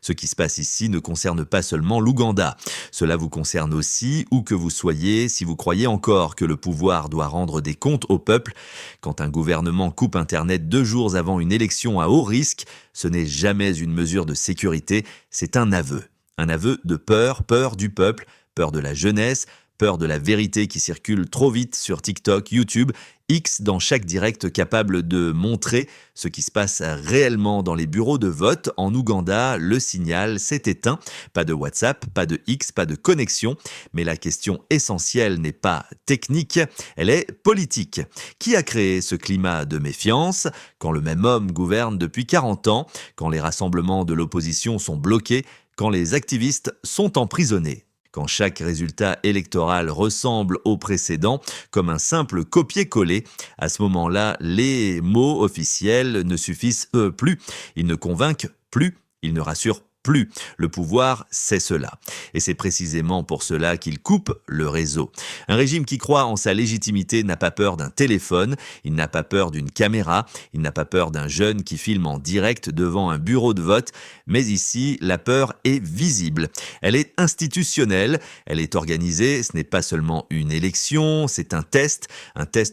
Ce qui se passe ici ne concerne pas seulement l'Ouganda. Cela vous concerne aussi, où que vous soyez, si vous croyez encore que le pouvoir doit rendre des comptes au peuple. Quand un gouvernement coupe Internet 2 jours avant une élection à haut risque, ce n'est jamais une mesure de sécurité, c'est un aveu. Un aveu de peur, peur du peuple, peur de la jeunesse, peur de la vérité qui circule trop vite sur TikTok, YouTube, X dans chaque direct capable de montrer ce qui se passe réellement dans les bureaux de vote. En Ouganda, le signal s'est éteint. Pas de WhatsApp, pas de X, pas de connexion. Mais la question essentielle n'est pas technique, elle est politique. Qui a créé ce climat de méfiance quand le même homme gouverne depuis 40 ans, quand les rassemblements de l'opposition sont bloqués, quand les activistes sont emprisonnés? Quand chaque résultat électoral ressemble au précédent, comme un simple copier-coller, à ce moment-là, les mots officiels ne suffisent plus. Ils ne convainquent plus, ils ne rassurent plus. Le pouvoir, c'est cela. Et c'est précisément pour cela qu'il coupe le réseau. Un régime qui croit en sa légitimité n'a pas peur d'un téléphone, il n'a pas peur d'une caméra, il n'a pas peur d'un jeune qui filme en direct devant un bureau de vote, mais ici, la peur est visible. Elle est institutionnelle, elle est organisée, ce n'est pas seulement une élection, c'est un test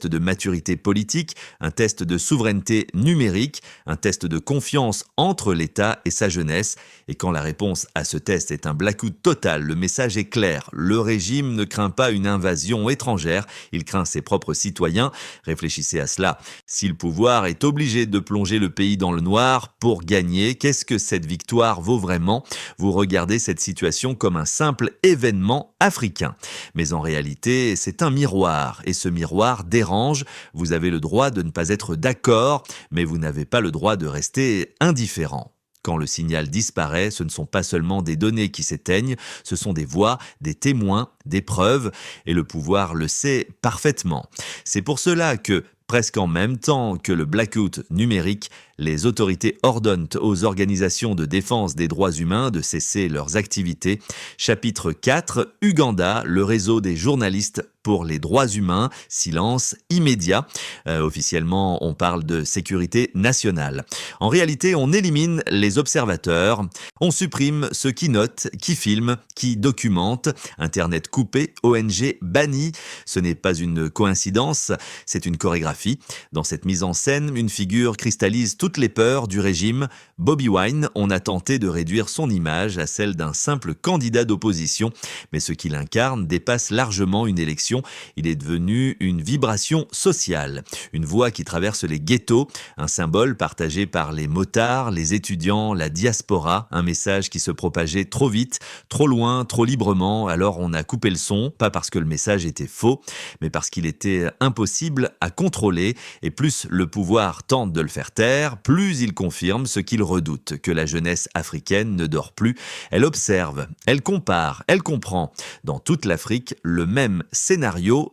de maturité politique, un test de souveraineté numérique, un test de confiance entre l'État et sa jeunesse. Et quand la réponse à ce test est un blackout total, le message est clair. Le régime ne craint pas une invasion étrangère, il craint ses propres citoyens. Réfléchissez à cela. Si le pouvoir est obligé de plonger le pays dans le noir pour gagner, qu'est-ce que cette victoire vaut vraiment? Vous regardez cette situation comme un simple événement africain. Mais en réalité, c'est un miroir. Et ce miroir dérange. Vous avez le droit de ne pas être d'accord, mais vous n'avez pas le droit de rester indifférent. Quand le signal disparaît, ce ne sont pas seulement des données qui s'éteignent, ce sont des voix, des témoins, des preuves, et le pouvoir le sait parfaitement. C'est pour cela que, presque en même temps que le blackout numérique, les autorités ordonnent aux organisations de défense des droits humains de cesser leurs activités. Chapitre 4, Uganda, le réseau des journalistes pour les droits humains, silence immédiat. Officiellement, on parle de sécurité nationale. En réalité, on élimine les observateurs, on supprime ceux qui notent, qui filment, qui documentent. Internet coupé, ONG banni. Ce n'est pas une coïncidence, c'est une chorégraphie. Dans cette mise en scène, une figure cristallise toutes les peurs du régime. Bobi Wine, on a tenté de réduire son image à celle d'un simple candidat d'opposition, mais ce qu'il incarne dépasse largement une élection. Il est devenu une vibration sociale, une voix qui traverse les ghettos, un symbole partagé par les motards, les étudiants, la diaspora, un message qui se propageait trop vite, trop loin, trop librement, alors on a coupé le son, pas parce que le message était faux, mais parce qu'il était impossible à contrôler, et plus le pouvoir tente de le faire taire, plus il confirme ce qu'il redoute, que la jeunesse africaine ne dort plus, elle observe, elle compare, elle comprend. Dans toute l'Afrique, le même scénario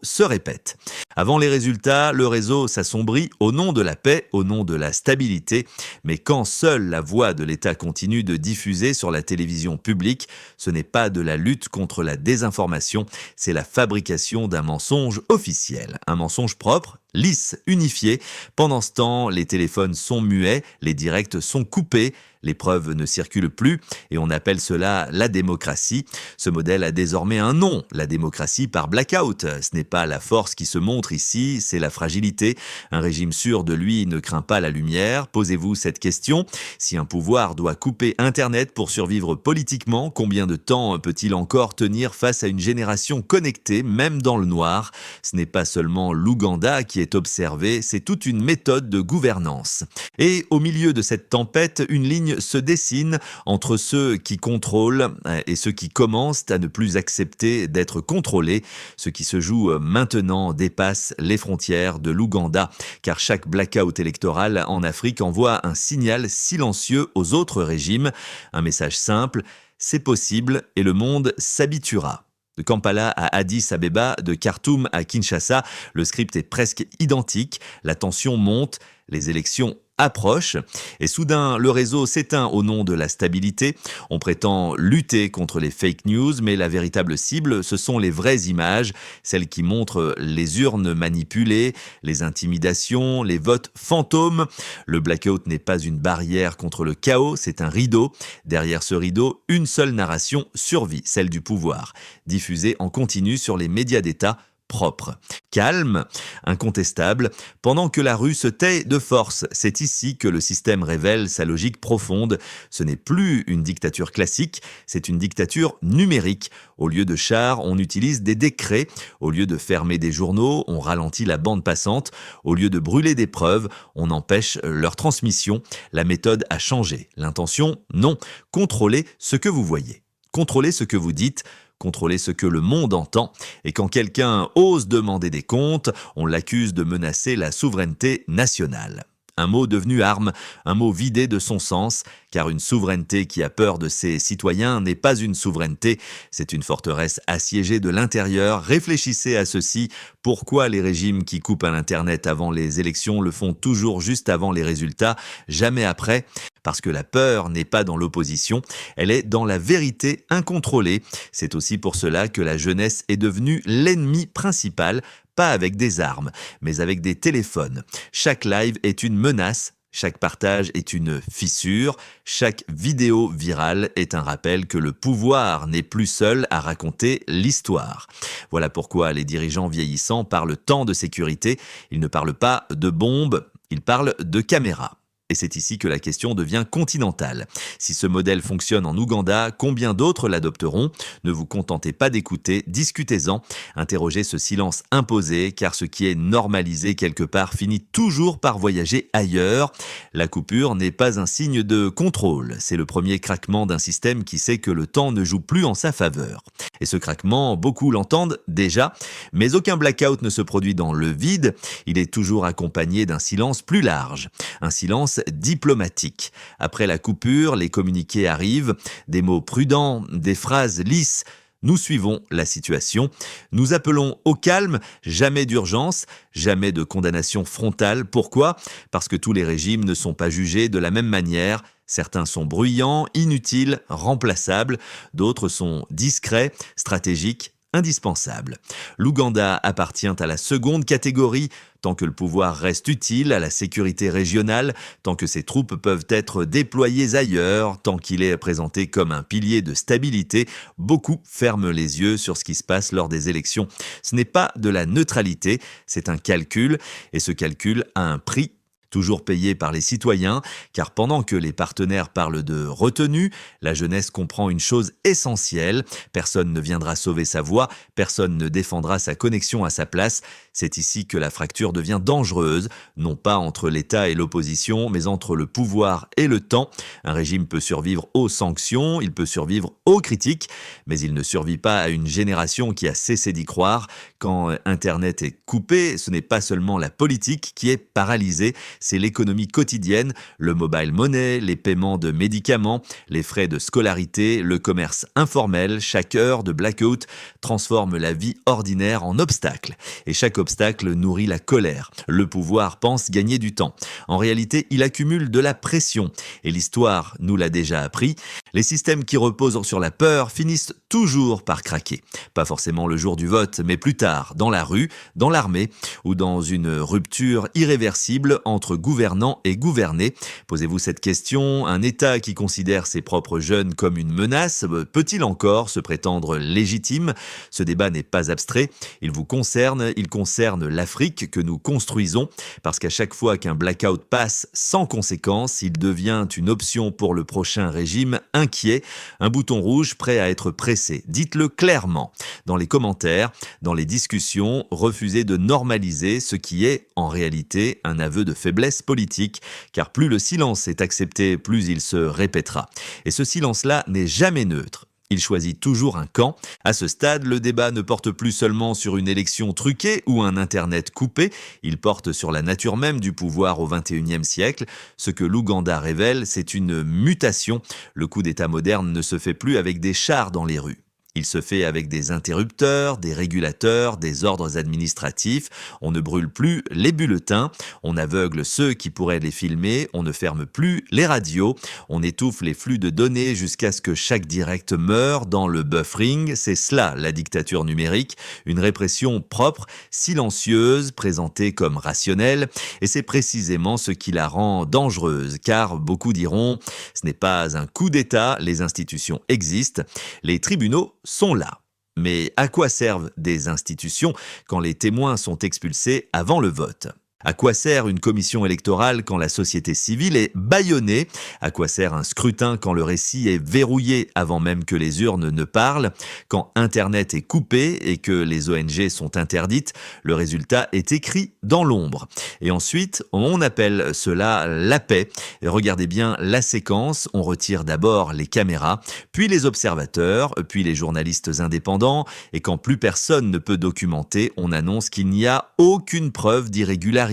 se répète. Avant les résultats, le réseau s'assombrit au nom de la paix, au nom de la stabilité, mais quand seule la voix de l'État continue de diffuser sur la télévision publique, ce n'est pas de la lutte contre la désinformation, c'est la fabrication d'un mensonge officiel, un mensonge propre, lisse, unifié. Pendant ce temps, les téléphones sont muets, les directs sont coupés, les preuves ne circulent plus et on appelle cela la démocratie. Ce modèle a désormais un nom, la démocratie par blackout. Ce n'est pas la force qui se montre ici, c'est la fragilité. Un régime sûr de lui ne craint pas la lumière. Posez-vous cette question. Si un pouvoir doit couper Internet pour survivre politiquement, combien de temps peut-il encore tenir face à une génération connectée, même dans le noir? Ce n'est pas seulement l'Ouganda qui est observé, c'est toute une méthode de gouvernance. Et au milieu de cette tempête, une ligne se dessine entre ceux qui contrôlent et ceux qui commencent à ne plus accepter d'être contrôlés. Ce qui se joue maintenant dépasse les frontières de l'Ouganda, car chaque blackout électoral en Afrique envoie un signal silencieux aux autres régimes, un message simple, c'est possible et le monde s'habituera. De Kampala à Addis Abeba, de Khartoum à Kinshasa, le script est presque identique, la tension monte, les élections approche. Et soudain, le réseau s'éteint au nom de la stabilité. On prétend lutter contre les fake news, mais la véritable cible, ce sont les vraies images, celles qui montrent les urnes manipulées, les intimidations, les votes fantômes. Le blackout n'est pas une barrière contre le chaos, c'est un rideau. Derrière ce rideau, une seule narration survit, celle du pouvoir, diffusée en continu sur les médias d'État propre. Calme, incontestable, pendant que la rue se tait de force. C'est ici que le système révèle sa logique profonde. Ce n'est plus une dictature classique, c'est une dictature numérique. Au lieu de chars, on utilise des décrets. Au lieu de fermer des journaux, on ralentit la bande passante. Au lieu de brûler des preuves, on empêche leur transmission. La méthode a changé. L'intention, non. Contrôlez ce que vous voyez. Contrôlez ce que vous dites. Contrôler ce que le monde entend, et quand quelqu'un ose demander des comptes, on l'accuse de menacer la souveraineté nationale. Un mot devenu arme, un mot vidé de son sens, car une souveraineté qui a peur de ses citoyens n'est pas une souveraineté, c'est une forteresse assiégée de l'intérieur. Réfléchissez à ceci, pourquoi les régimes qui coupent à l'Internet avant les élections le font toujours juste avant les résultats, jamais après ? Parce que la peur n'est pas dans l'opposition, elle est dans la vérité incontrôlée. C'est aussi pour cela que la jeunesse est devenue l'ennemi principal, pas avec des armes, mais avec des téléphones. Chaque live est une menace, chaque partage est une fissure, chaque vidéo virale est un rappel que le pouvoir n'est plus seul à raconter l'histoire. Voilà pourquoi les dirigeants vieillissants parlent tant de sécurité. Ils ne parlent pas de bombes, ils parlent de caméras. Et c'est ici que la question devient continentale. Si ce modèle fonctionne en Ouganda, combien d'autres l'adopteront ? Ne vous contentez pas d'écouter, discutez-en. Interrogez ce silence imposé, car ce qui est normalisé quelque part finit toujours par voyager ailleurs. La coupure n'est pas un signe de contrôle. C'est le premier craquement d'un système qui sait que le temps ne joue plus en sa faveur. Et ce craquement, beaucoup l'entendent déjà, mais aucun blackout ne se produit dans le vide. Il est toujours accompagné d'un silence plus large. Un silence diplomatique. Après la coupure, les communiqués arrivent, des mots prudents, des phrases lisses. Nous suivons la situation. Nous appelons au calme, jamais d'urgence, jamais de condamnation frontale. Pourquoi ? Parce que tous les régimes ne sont pas jugés de la même manière. Certains sont bruyants, inutiles, remplaçables. D'autres sont discrets, stratégiques, indispensables. L'Ouganda appartient à la seconde catégorie. Tant que le pouvoir reste utile à la sécurité régionale, tant que ses troupes peuvent être déployées ailleurs, tant qu'il est présenté comme un pilier de stabilité, beaucoup ferment les yeux sur ce qui se passe lors des élections. Ce n'est pas de la neutralité, c'est un calcul, et ce calcul a un prix. Toujours payé par les citoyens, car pendant que les partenaires parlent de retenue, la jeunesse comprend une chose essentielle. Personne ne viendra sauver sa voix, personne ne défendra sa connexion à sa place. C'est ici que la fracture devient dangereuse, non pas entre l'État et l'opposition, mais entre le pouvoir et le temps. Un régime peut survivre aux sanctions, il peut survivre aux critiques, mais il ne survit pas à une génération qui a cessé d'y croire. Quand Internet est coupé, ce n'est pas seulement la politique qui est paralysée, c'est l'économie quotidienne, le mobile money, les paiements de médicaments, les frais de scolarité, le commerce informel. Chaque heure de blackout transforme la vie ordinaire en obstacle. Et chaque obstacle nourrit la colère. Le pouvoir pense gagner du temps. En réalité, il accumule de la pression. Et l'histoire nous l'a déjà appris. Les systèmes qui reposent sur la peur finissent toujours par craquer. Pas forcément le jour du vote, mais plus tard, dans la rue, dans l'armée, ou dans une rupture irréversible entre gouvernants et gouvernés. Posez-vous cette question, un État qui considère ses propres jeunes comme une menace, peut-il encore se prétendre légitime ? Ce débat n'est pas abstrait, il vous concerne, il concerne l'Afrique que nous construisons, parce qu'à chaque fois qu'un blackout passe sans conséquence, il devient une option pour le prochain régime inquiet, un bouton rouge prêt à être pressé. Dites-le clairement. Dans les commentaires, dans les discussions, refusez de normaliser ce qui est, en réalité, un aveu de faiblesse politique, car plus le silence est accepté, plus il se répétera. Et ce silence-là n'est jamais neutre. Il choisit toujours un camp. À ce stade, le débat ne porte plus seulement sur une élection truquée ou un Internet coupé, il porte sur la nature même du pouvoir au XXIe siècle. Ce que l'Ouganda révèle, c'est une mutation. Le coup d'État moderne ne se fait plus avec des chars dans les rues. Il se fait avec des interrupteurs, des régulateurs, des ordres administratifs. On ne brûle plus les bulletins, on aveugle ceux qui pourraient les filmer, on ne ferme plus les radios, on étouffe les flux de données jusqu'à ce que chaque direct meure dans le buffering. C'est cela la dictature numérique, une répression propre, silencieuse, présentée comme rationnelle, et c'est précisément ce qui la rend dangereuse, car beaucoup diront « ce n'est pas un coup d'État, les institutions existent, les tribunaux sont là ». Mais à quoi servent des institutions quand les témoins sont expulsés avant le vote ? À quoi sert une commission électorale quand la société civile est bâillonnée ? À quoi sert un scrutin quand le récit est verrouillé avant même que les urnes ne parlent ? Quand Internet est coupé et que les ONG sont interdites, le résultat est écrit dans l'ombre. Et ensuite, on appelle cela la paix. Et regardez bien la séquence, on retire d'abord les caméras, puis les observateurs, puis les journalistes indépendants, et quand plus personne ne peut documenter, on annonce qu'il n'y a aucune preuve d'irrégularité.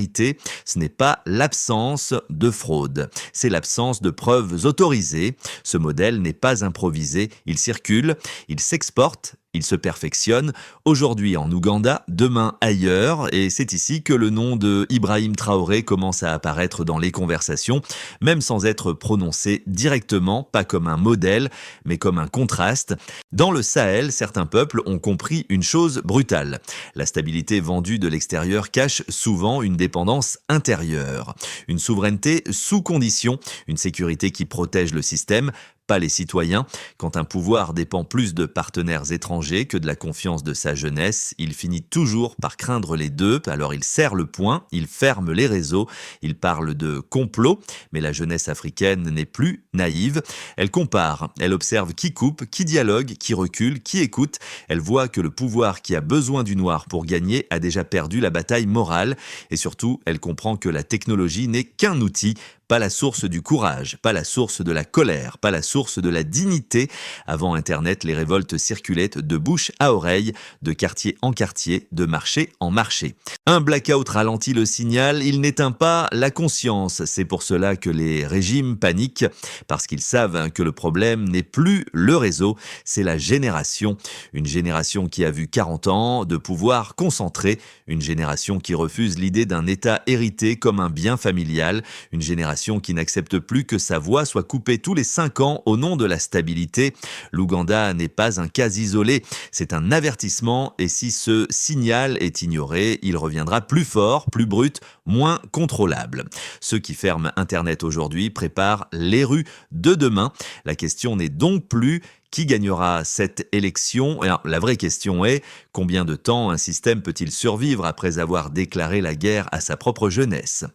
Ce n'est pas l'absence de fraude, c'est l'absence de preuves autorisées. Ce modèle n'est pas improvisé, il circule, il s'exporte, il se perfectionne, aujourd'hui en Ouganda, demain ailleurs, et c'est ici que le nom de Ibrahim Traoré commence à apparaître dans les conversations, même sans être prononcé directement, pas comme un modèle, mais comme un contraste. Dans le Sahel, certains peuples ont compris une chose brutale. La stabilité vendue de l'extérieur cache souvent une dépendance intérieure, une souveraineté sous condition, une sécurité qui protège le système, pas les citoyens. Quand un pouvoir dépend plus de partenaires étrangers que de la confiance de sa jeunesse, il finit toujours par craindre les deux, alors il serre le poing, il ferme les réseaux, il parle de complot, mais la jeunesse africaine n'est plus naïve. Elle compare, elle observe qui coupe, qui dialogue, qui recule, qui écoute. Elle voit que le pouvoir qui a besoin du noir pour gagner a déjà perdu la bataille morale, et surtout, elle comprend que la technologie n'est qu'un outil, pas la source du courage, pas la source de la colère, pas la source de la dignité. Avant Internet, les révoltes circulaient de bouche à oreille, de quartier en quartier, de marché en marché. Un blackout ralentit le signal, il n'éteint pas la conscience. C'est pour cela que les régimes paniquent, parce qu'ils savent que le problème n'est plus le réseau, c'est la génération. Une génération qui a vu 40 ans de pouvoir concentré, une génération qui refuse l'idée d'un État hérité comme un bien familial, une génération qui n'accepte plus que sa voix soit coupée tous les 5 ans au nom de la stabilité. L'Ouganda n'est pas un cas isolé, c'est un avertissement et si ce signal est ignoré, il reviendra plus fort, plus brut, moins contrôlable. Ceux qui ferment Internet aujourd'hui préparent les rues de demain. La question n'est donc plus qui gagnera cette élection ? Alors, la vraie question est, combien de temps un système peut-il survivre après avoir déclaré la guerre à sa propre jeunesse ?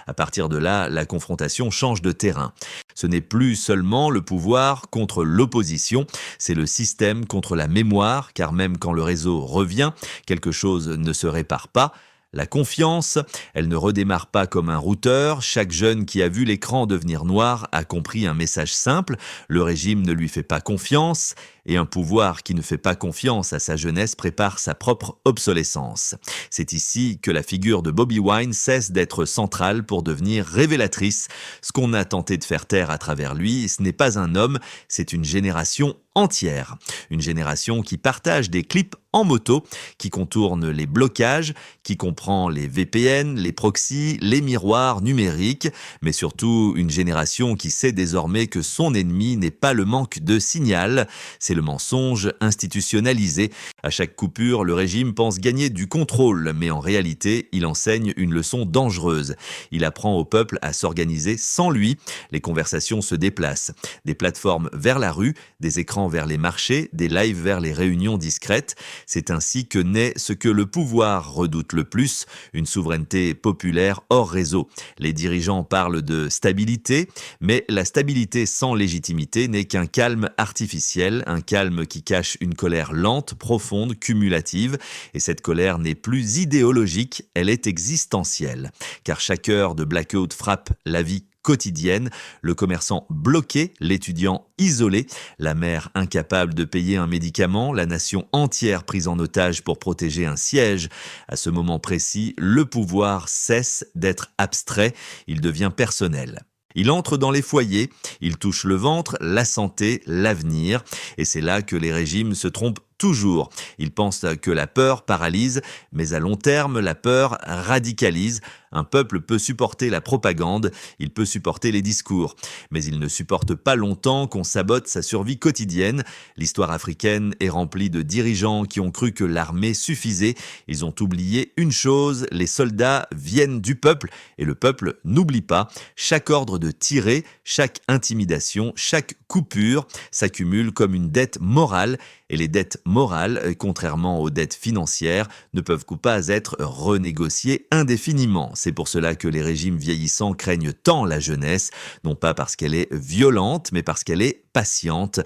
À partir de là, la confrontation change de terrain. Ce n'est plus seulement le pouvoir contre l'opposition, c'est le système contre la mémoire, car même quand le réseau revient, quelque chose ne se répare pas. La confiance, elle ne redémarre pas comme un routeur. Chaque jeune qui a vu l'écran devenir noir a compris un message simple. Le régime ne lui fait pas confiance. Et un pouvoir qui ne fait pas confiance à sa jeunesse prépare sa propre obsolescence. C'est ici que la figure de Bobi Wine cesse d'être centrale pour devenir révélatrice. Ce qu'on a tenté de faire taire à travers lui, ce n'est pas un homme, c'est une génération entière. Une génération qui partage des clips en moto, qui contourne les blocages, qui comprend les VPN, les proxys, les miroirs numériques, mais surtout une génération qui sait désormais que son ennemi n'est pas le manque de signal, c'est le mensonge institutionnalisé. À chaque coupure, le régime pense gagner du contrôle, mais en réalité, il enseigne une leçon dangereuse. Il apprend au peuple à s'organiser sans lui. Les conversations se déplacent. Des plateformes vers la rue, des écrans vers les marchés, des lives vers les réunions discrètes. C'est ainsi que naît ce que le pouvoir redoute le plus, une souveraineté populaire hors réseau. Les dirigeants parlent de stabilité, mais la stabilité sans légitimité n'est qu'un calme artificiel, un calme qui cache une colère lente, profonde, cumulative. Et cette colère n'est plus idéologique, elle est existentielle. Car chaque heure de blackout frappe la vie quotidienne, le commerçant bloqué, l'étudiant isolé, la mère incapable de payer un médicament, la nation entière prise en otage pour protéger un siège. À ce moment précis, le pouvoir cesse d'être abstrait, il devient personnel. Il entre dans les foyers, il touche le ventre, la santé, l'avenir. Et c'est là que les régimes se trompent toujours. Ils pensent que la peur paralyse, mais à long terme, la peur radicalise. Un peuple peut supporter la propagande, il peut supporter les discours, mais il ne supporte pas longtemps qu'on sabote sa survie quotidienne. L'histoire africaine est remplie de dirigeants qui ont cru que l'armée suffisait. Ils ont oublié une chose, les soldats viennent du peuple et le peuple n'oublie pas. Chaque ordre de tirer, chaque intimidation, chaque coupure s'accumule comme une dette morale. Et les dettes morales, contrairement aux dettes financières, ne peuvent pas être renégociées indéfiniment. C'est pour cela que les régimes vieillissants craignent tant la jeunesse, non pas parce qu'elle est violente, mais parce qu'elle est patiente,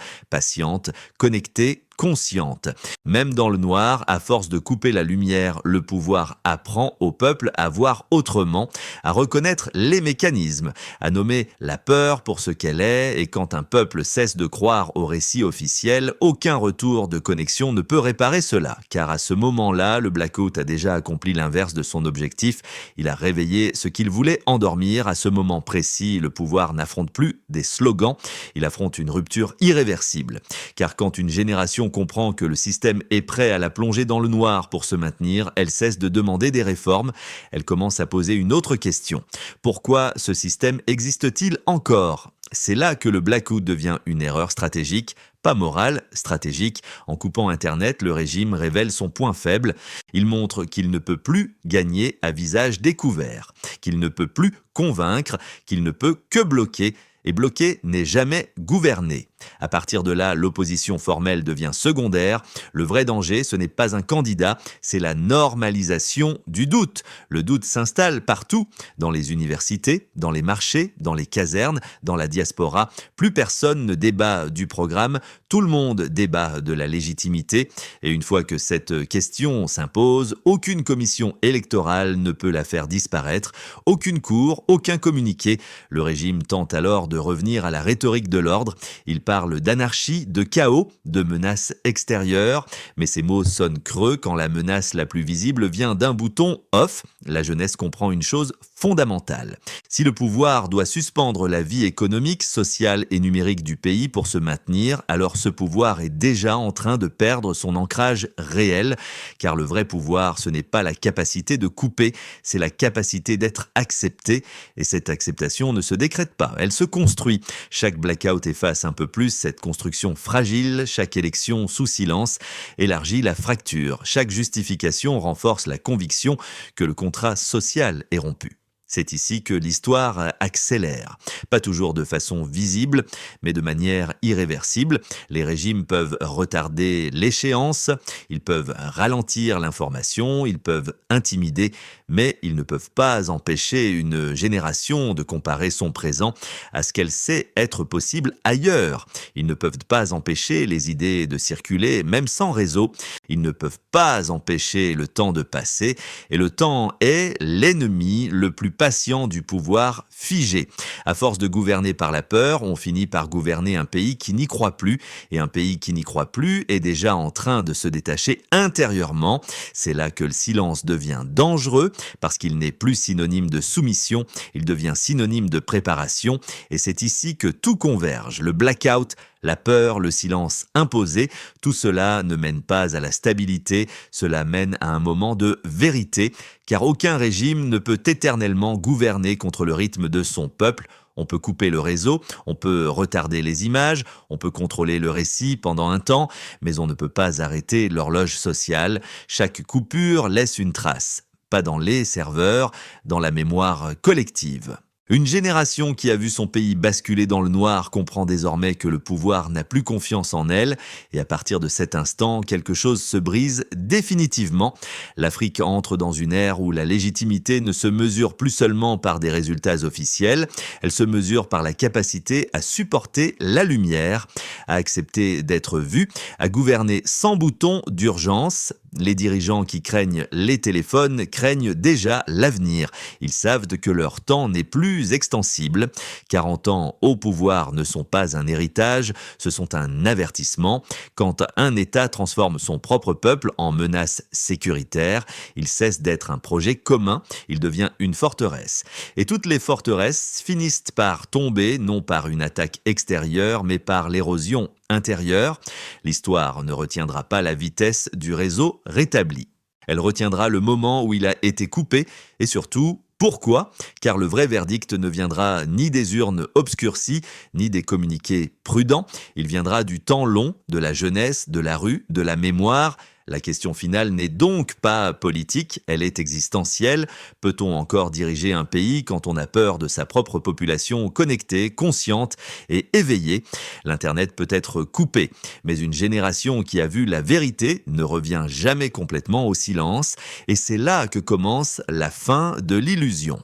connectée, consciente. Même dans le noir, à force de couper la lumière, le pouvoir apprend au peuple à voir autrement, à reconnaître les mécanismes, à nommer la peur pour ce qu'elle est, et quand un peuple cesse de croire au récit officiel, aucun retour de connexion ne peut réparer cela, car à ce moment-là, le blackout a déjà accompli l'inverse de son objectif, il a réveillé ce qu'il voulait endormir. À ce moment précis, le pouvoir n'affronte plus des slogans, il affronte une rupture irréversible, car quand une génération comprend que le système est prêt à la plonger dans le noir pour se maintenir, elle cesse de demander des réformes, elle commence à poser une autre question. Pourquoi ce système existe-t-il encore ? C'est là que le blackout devient une erreur stratégique, pas morale, stratégique. En coupant Internet, le régime révèle son point faible. Il montre qu'il ne peut plus gagner à visage découvert, qu'il ne peut plus convaincre, qu'il ne peut que bloquer. Et bloquer n'est jamais gouverner. À partir de là, l'opposition formelle devient secondaire. Le vrai danger, ce n'est pas un candidat, c'est la normalisation du doute. Le doute s'installe partout, dans les universités, dans les marchés, dans les casernes, dans la diaspora. Plus personne ne débat du programme, tout le monde débat de la légitimité. Et une fois que cette question s'impose, aucune commission électorale ne peut la faire disparaître, aucune cour, aucun communiqué. Le régime tente alors de revenir à la rhétorique de l'ordre. Il parle d'anarchie, de chaos, de menaces extérieures, mais ces mots sonnent creux quand la menace la plus visible vient d'un bouton off. La jeunesse comprend une chose fondamentale. Si le pouvoir doit suspendre la vie économique, sociale et numérique du pays pour se maintenir, alors ce pouvoir est déjà en train de perdre son ancrage réel, car le vrai pouvoir, ce n'est pas la capacité de couper, c'est la capacité d'être accepté, et cette acceptation ne se décrète pas, elle se construit. Chaque blackout efface un peu plus cette construction fragile, chaque élection sous silence élargit la fracture, chaque justification renforce la conviction que le contrat social est rompu. C'est ici que l'histoire accélère. Pas toujours de façon visible, mais de manière irréversible. Les régimes peuvent retarder l'échéance, ils peuvent ralentir l'information, ils peuvent intimider, mais ils ne peuvent pas empêcher une génération de comparer son présent à ce qu'elle sait être possible ailleurs. Ils ne peuvent pas empêcher les idées de circuler, même sans réseau. Ils ne peuvent pas empêcher le temps de passer, et le temps est l'ennemi le plus patient du pouvoir figé. À force de gouverner par la peur, on finit par gouverner un pays qui n'y croit plus, et un pays qui n'y croit plus est déjà en train de se détacher intérieurement. C'est là que le silence devient dangereux, parce qu'il n'est plus synonyme de soumission, il devient synonyme de préparation, et c'est ici que tout converge. Le blackout, la peur, le silence imposé, tout cela ne mène pas à la stabilité, cela mène à un moment de vérité, car aucun régime ne peut éternellement gouverner contre le rythme de son peuple. On peut couper le réseau, on peut retarder les images, on peut contrôler le récit pendant un temps, mais on ne peut pas arrêter l'horloge sociale. Chaque coupure laisse une trace, pas dans les serveurs, dans la mémoire collective. Une génération qui a vu son pays basculer dans le noir comprend désormais que le pouvoir n'a plus confiance en elle, et à partir de cet instant, quelque chose se brise définitivement. L'Afrique entre dans une ère où la légitimité ne se mesure plus seulement par des résultats officiels, elle se mesure par la capacité à supporter la lumière, à accepter d'être vue, à gouverner sans bouton d'urgence, Les dirigeants qui craignent les téléphones craignent déjà l'avenir. Ils savent que leur temps n'est plus extensible. 40 ans au pouvoir ne sont pas un héritage, ce sont un avertissement. Quand un État transforme son propre peuple en menace sécuritaire, il cesse d'être un projet commun, il devient une forteresse. Et toutes les forteresses finissent par tomber, non par une attaque extérieure, mais par l'érosion intérieure. L'histoire ne retiendra pas la vitesse du réseau rétabli. Elle retiendra le moment où il a été coupé et surtout, pourquoi ? Car le vrai verdict ne viendra ni des urnes obscurcies, ni des communiqués prudents. Il viendra du temps long, de la jeunesse, de la rue, de la mémoire. La question finale n'est donc pas politique, elle est existentielle. Peut-on encore diriger un pays quand on a peur de sa propre population connectée, consciente et éveillée ? L'Internet peut être coupé, mais une génération qui a vu la vérité ne revient jamais complètement au silence. Et c'est là que commence la fin de l'illusion.